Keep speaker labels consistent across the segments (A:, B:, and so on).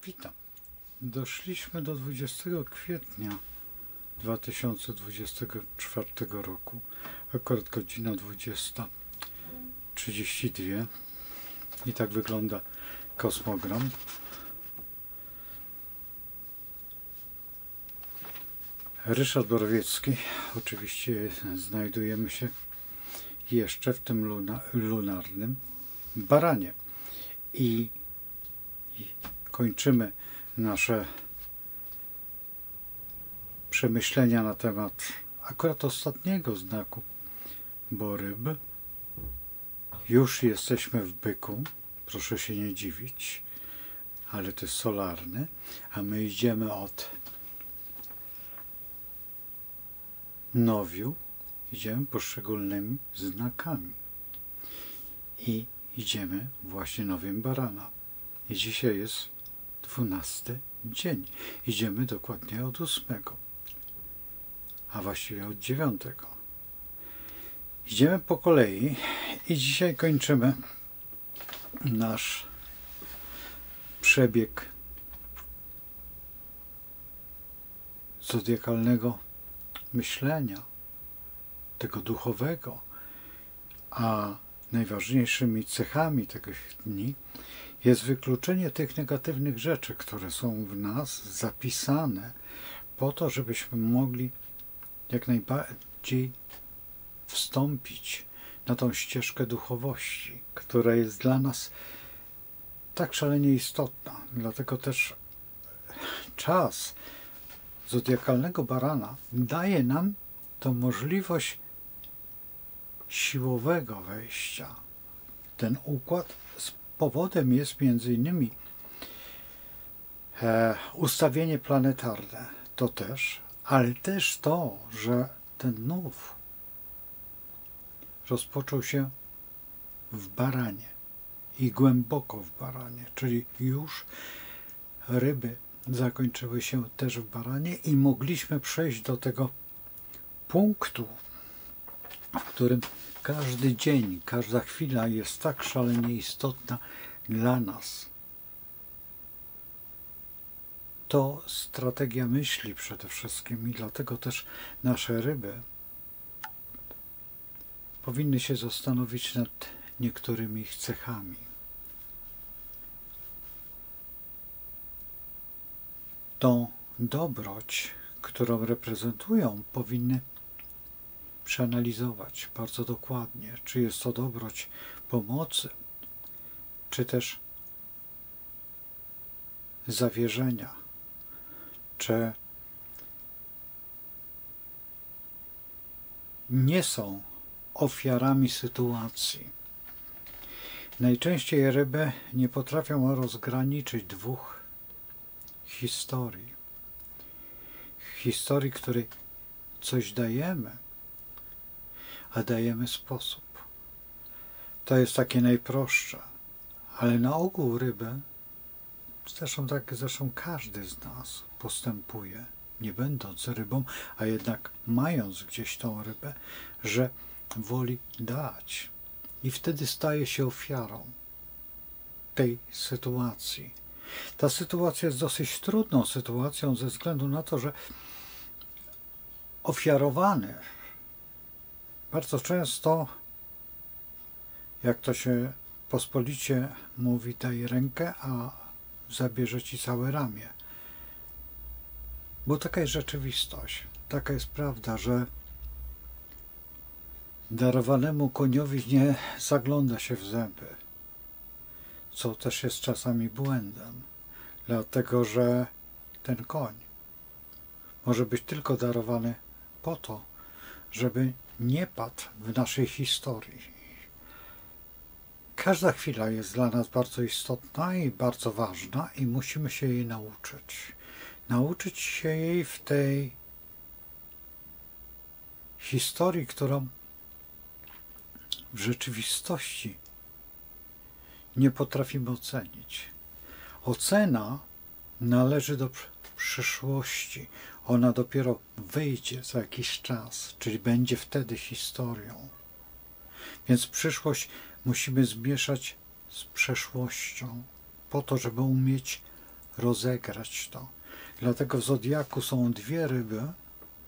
A: Witam. Doszliśmy do 20 kwietnia 2024 roku, akurat godzina 20:32 i tak wygląda kosmogram. Ryszard Borowiecki, oczywiście znajdujemy się jeszcze w tym lunarnym baranie i kończymy nasze przemyślenia na temat akurat ostatniego znaku, bo ryb. Już jesteśmy w byku, proszę się nie dziwić, ale to jest solarny, a my idziemy od nowiu, idziemy poszczególnymi znakami i idziemy właśnie nowiem barana. I dzisiaj jest 12 dzień. Idziemy dokładnie od 8, a właściwie od 9. Idziemy po kolei i dzisiaj kończymy nasz przebieg zodiakalnego myślenia, tego duchowego, a najważniejszymi cechami tych dni jest wykluczenie tych negatywnych rzeczy, które są w nas zapisane po to, żebyśmy mogli jak najbardziej wstąpić na tą ścieżkę duchowości, która jest dla nas tak szalenie istotna. Dlatego też czas zodiakalnego barana daje nam tą możliwość siłowego wejścia. Ten układ powodem jest między innymi ustawienie planetarne, to też, ale też to, że ten nów rozpoczął się w baranie i głęboko w baranie, czyli już ryby zakończyły się też w baranie i mogliśmy przejść do tego punktu, w którym każdy dzień, każda chwila jest tak szalenie istotna dla nas. To strategia myśli przede wszystkim i dlatego też nasze ryby powinny się zastanowić nad niektórymi ich cechami. Tą dobroć, którą reprezentują, powinny przeanalizować bardzo dokładnie, czy jest to dobroć pomocy, czy też zawierzenia, czy nie są ofiarami sytuacji. Najczęściej ryby nie potrafią rozgraniczyć dwóch historii. Historii, której coś dajemy, a dajemy sposób. To jest takie najprostsze, ale na ogół ryby, zresztą każdy z nas postępuje, nie będąc rybą, a jednak mając gdzieś tą rybę, że woli dać i wtedy staje się ofiarą tej sytuacji. Ta sytuacja jest dosyć trudną sytuacją ze względu na to, że ofiarowany bardzo często, jak to się pospolicie mówi, daj rękę, a zabierze ci całe ramię. Bo taka jest rzeczywistość, taka jest prawda, że darowanemu koniowi nie zagląda się w zęby, co też jest czasami błędem, dlatego że ten koń może być tylko darowany po to, żeby nie padł w naszej historii. Każda chwila jest dla nas bardzo istotna i bardzo ważna i musimy się jej nauczyć. Nauczyć się jej w tej historii, którą w rzeczywistości nie potrafimy ocenić. Ocena należy do przyszłości. Ona dopiero wyjdzie za jakiś czas, czyli będzie wtedy historią. Więc przyszłość musimy zmieszać z przeszłością, po to, żeby umieć rozegrać to. Dlatego w Zodiaku są dwie ryby,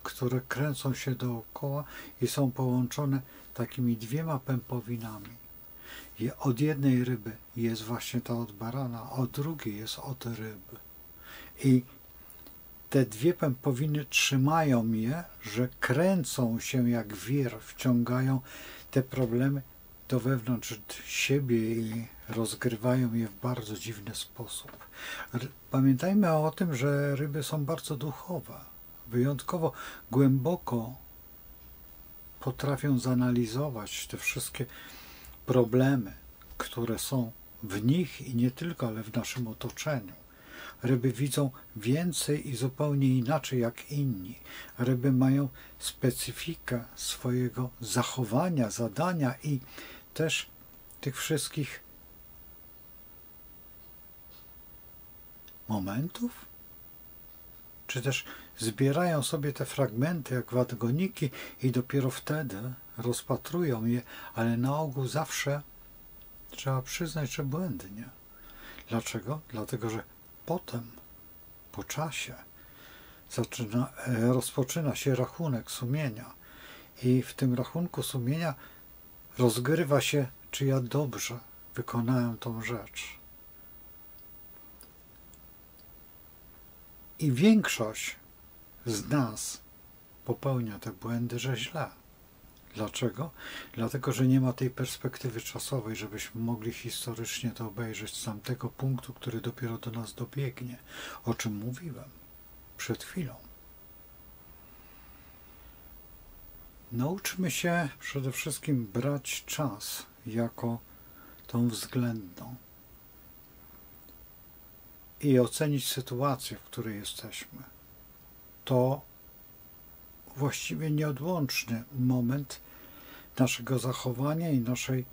A: które kręcą się dookoła i są połączone takimi dwiema pępowinami. I od jednej ryby jest właśnie ta od barana, a od drugiej jest od ryby. I te dwie pępowiny trzymają je, że kręcą się jak wir, wciągają te problemy do wewnątrz siebie i rozgrywają je w bardzo dziwny sposób. Pamiętajmy o tym, że ryby są bardzo duchowe. Wyjątkowo głęboko potrafią zanalizować te wszystkie problemy, które są w nich i nie tylko, ale w naszym otoczeniu. Ryby widzą więcej i zupełnie inaczej jak inni. Ryby mają specyfikę swojego zachowania, zadania i też tych wszystkich momentów, czy też zbierają sobie te fragmenty jak wagoniki i dopiero wtedy rozpatrują je, ale na ogół zawsze trzeba przyznać, że błędnie. Dlaczego? Dlatego, że potem, po czasie, rozpoczyna się rachunek sumienia i w tym rachunku sumienia rozgrywa się, czy ja dobrze wykonałem tą rzecz. I większość z nas popełnia te błędy, że źle. Dlaczego? Dlatego, że nie ma tej perspektywy czasowej, żebyśmy mogli historycznie to obejrzeć z tamtego punktu, który dopiero do nas dobiegnie, o czym mówiłem przed chwilą. Nauczmy się przede wszystkim brać czas jako tą względną i ocenić sytuację, w której jesteśmy. To właściwie nieodłączny moment naszego zachowania i naszej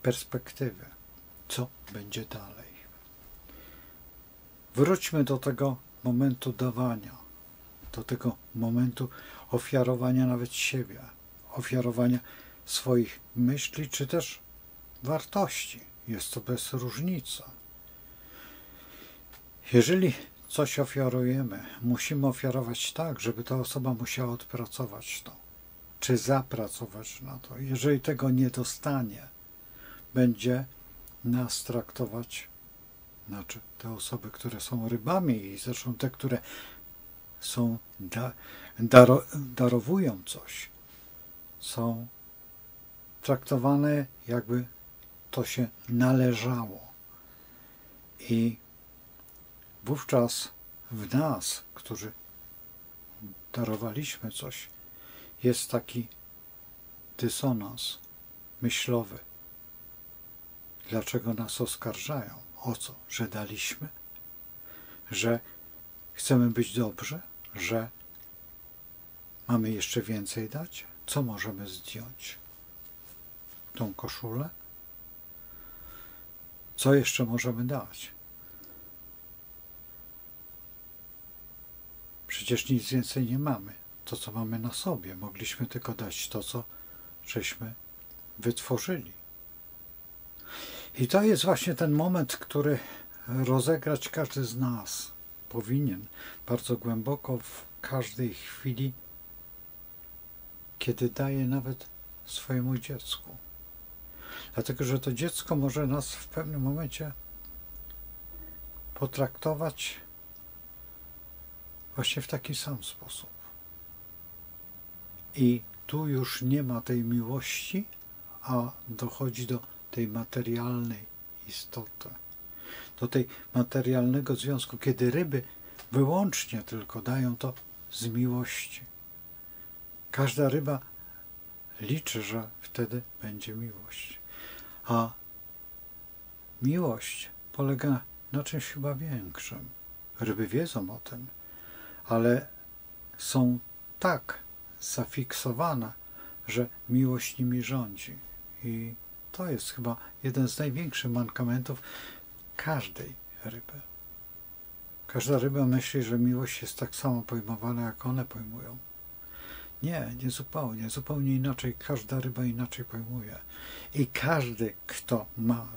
A: perspektywy. Co będzie dalej? Wróćmy do tego momentu dawania, do tego momentu ofiarowania nawet siebie, ofiarowania swoich myśli, czy też wartości. Jest to bez różnicy. Jeżeli coś ofiarujemy, musimy ofiarować tak, żeby ta osoba musiała odpracować to, czy zapracować na to. Jeżeli tego nie dostanie, będzie nas traktować, znaczy te osoby, które są rybami i zresztą te, które są darowują coś, są traktowane, jakby to się należało. I wówczas w nas, którzy darowaliśmy coś, jest taki dysonans myślowy. Dlaczego nas oskarżają? O co? Że daliśmy? Że chcemy być dobrzy? Że mamy jeszcze więcej dać? Co możemy zdjąć? Tą koszulę? Co jeszcze możemy dać? Przecież nic więcej nie mamy. To, co mamy na sobie. Mogliśmy tylko dać to, co żeśmy wytworzyli. I to jest właśnie ten moment, który rozegrać każdy z nas powinien bardzo głęboko w każdej chwili, kiedy daje nawet swojemu dziecku. Dlatego, że to dziecko może nas w pewnym momencie potraktować właśnie w taki sam sposób. I tu już nie ma tej miłości, a dochodzi do tej materialnej istoty, do tej materialnego związku, kiedy ryby wyłącznie tylko dają to z miłości. Każda ryba liczy, że wtedy będzie miłość. A miłość polega na czymś chyba większym. Ryby wiedzą o tym, ale są tak zafiksowane, że miłość nimi rządzi. I to jest chyba jeden z największych mankamentów każdej ryby. Każda ryba myśli, że miłość jest tak samo pojmowana, jak one pojmują. Nie, nie zupełnie. Zupełnie inaczej. Każda ryba inaczej pojmuje. I każdy, kto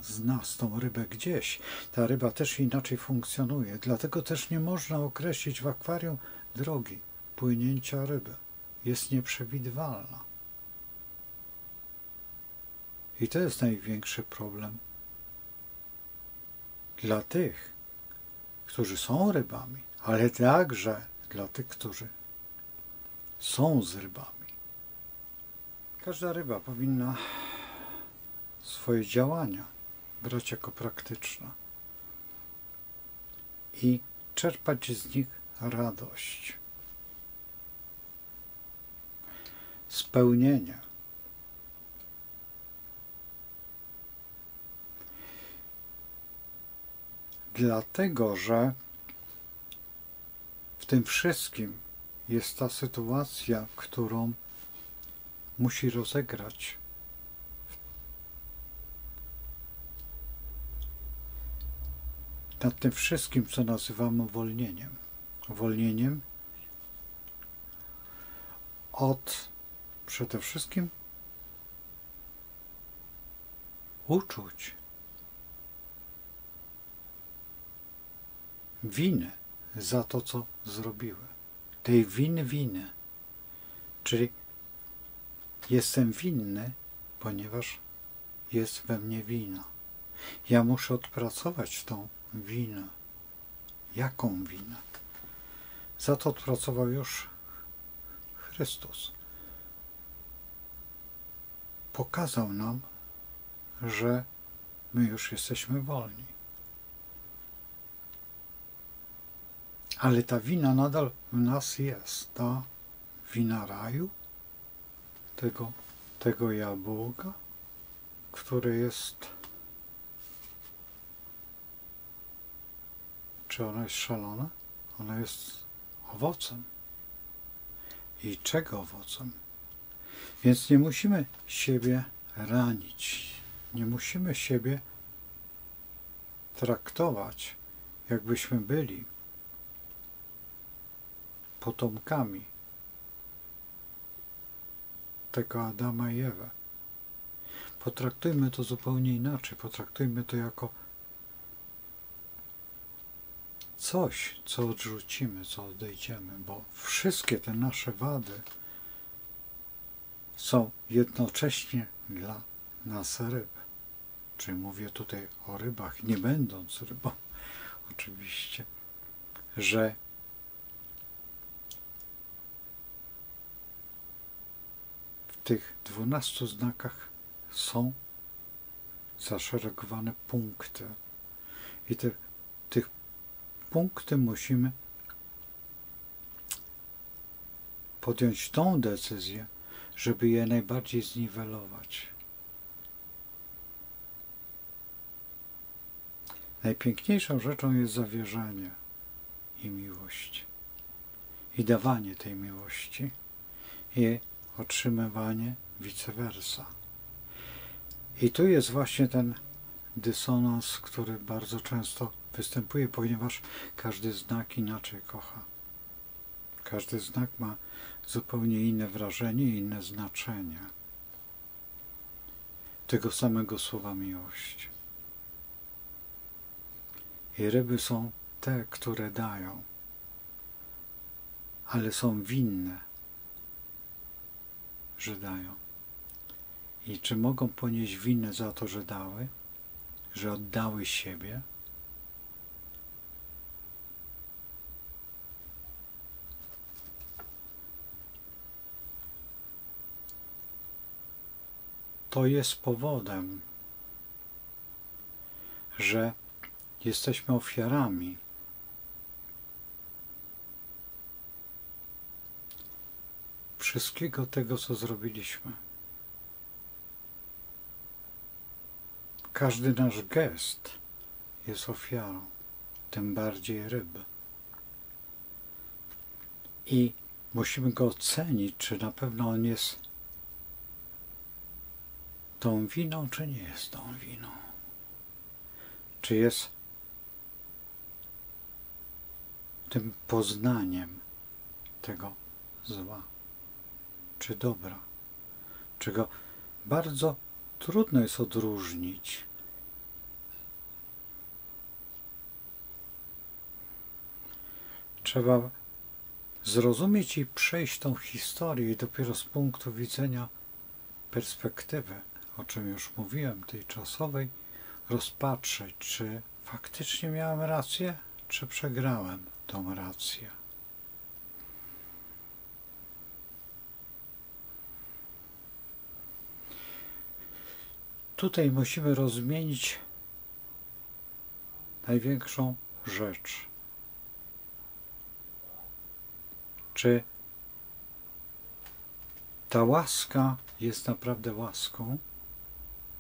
A: zna tą rybę gdzieś, ta ryba też inaczej funkcjonuje. Dlatego też nie można określić w akwarium drogi płynięcia ryby. Jest nieprzewidywalna. I to jest największy problem dla tych, którzy są rybami, ale także dla tych, którzy są z rybami. Każda ryba powinna swoje działania brać jako praktyczne i czerpać z nich radość, spełnienie. Dlatego, że w tym wszystkim jest ta sytuacja, którą musi rozegrać nad tym wszystkim, co nazywamy uwolnieniem. Uwolnieniem od przede wszystkim uczuć, winy za to, co zrobiły. Tej winy. Czyli jestem winny, ponieważ jest we mnie wina. Ja muszę odpracować tą winę. Jaką winę? Za to odpracował już Chrystus. Pokazał nam, że my już jesteśmy wolni. Ale ta wina nadal w nas jest. Ta wina raju, tego jabłka, które jest... Czy ono jest szalone? Ono jest owocem. I czego owocem? Więc nie musimy siebie ranić. Nie musimy siebie traktować, jakbyśmy byli potomkami tego Adama i Ewy. Potraktujmy to zupełnie inaczej. Potraktujmy to jako coś, co odrzucimy, co odejdziemy, bo wszystkie te nasze wady są jednocześnie dla nas ryb. Czyli mówię tutaj o rybach, nie będąc rybą, oczywiście, że w tych 12 znakach są zaszeregowane punkty. I tych punkty musimy podjąć tą decyzję, żeby je najbardziej zniwelować. Najpiękniejszą rzeczą jest zawierzenie i miłość. I dawanie tej miłości. I otrzymywanie vice versa. I tu jest właśnie ten dysonans, który bardzo często występuje, ponieważ każdy znak inaczej kocha. Każdy znak ma zupełnie inne wrażenie, inne znaczenie tego samego słowa miłość. I ryby są te, które dają, ale są winne, że dają. I czy mogą ponieść winę za to, że dały, że oddały siebie? To jest powodem, że jesteśmy ofiarami wszystkiego tego, co zrobiliśmy. Każdy nasz gest jest ofiarą, tym bardziej ryb. I musimy go ocenić, czy na pewno on jest tą winą, czy nie jest tą winą. Czy jest tym poznaniem tego zła. czy dobra, czego bardzo trudno jest odróżnić. Trzeba zrozumieć i przejść tą historię i dopiero z punktu widzenia perspektywy, o czym już mówiłem, tej czasowej, rozpatrzeć, czy faktycznie miałem rację, czy przegrałem tą rację. Tutaj musimy rozmienić największą rzecz. Czy ta łaska jest naprawdę łaską,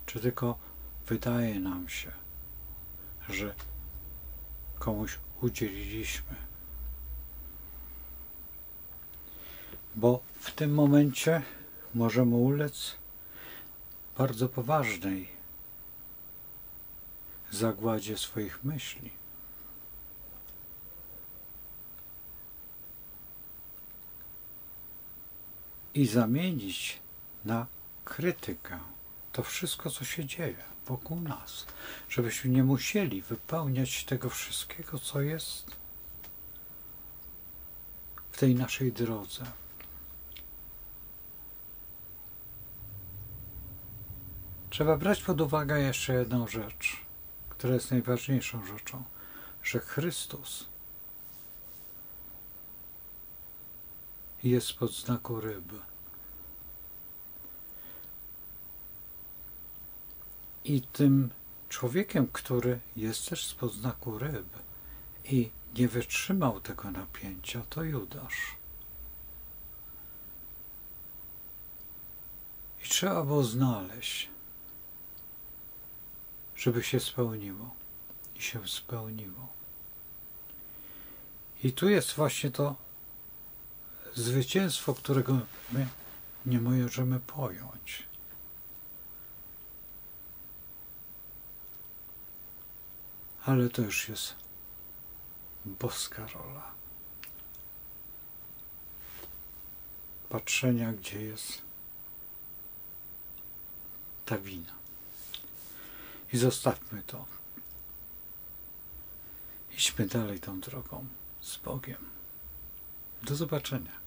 A: czy tylko wydaje nam się, że komuś udzieliliśmy? Bo w tym momencie możemy ulec bardzo poważnej zagładzie swoich myśli. I zamienić na krytykę to wszystko, co się dzieje wokół nas, żebyśmy nie musieli wypełniać tego wszystkiego, co jest w tej naszej drodze. Trzeba brać pod uwagę jeszcze jedną rzecz, która jest najważniejszą rzeczą, że Chrystus jest spod znaku ryb. I tym człowiekiem, który jest też spod znaku ryb i nie wytrzymał tego napięcia, to Judasz. I trzeba było znaleźć, żeby się spełniło. I się spełniło. I tu jest właśnie to zwycięstwo, którego my nie możemy pojąć. Ale to już jest boska rola. Patrzenia, gdzie jest ta wina. I zostawmy to. Idźmy dalej tą drogą z Bogiem. Do zobaczenia.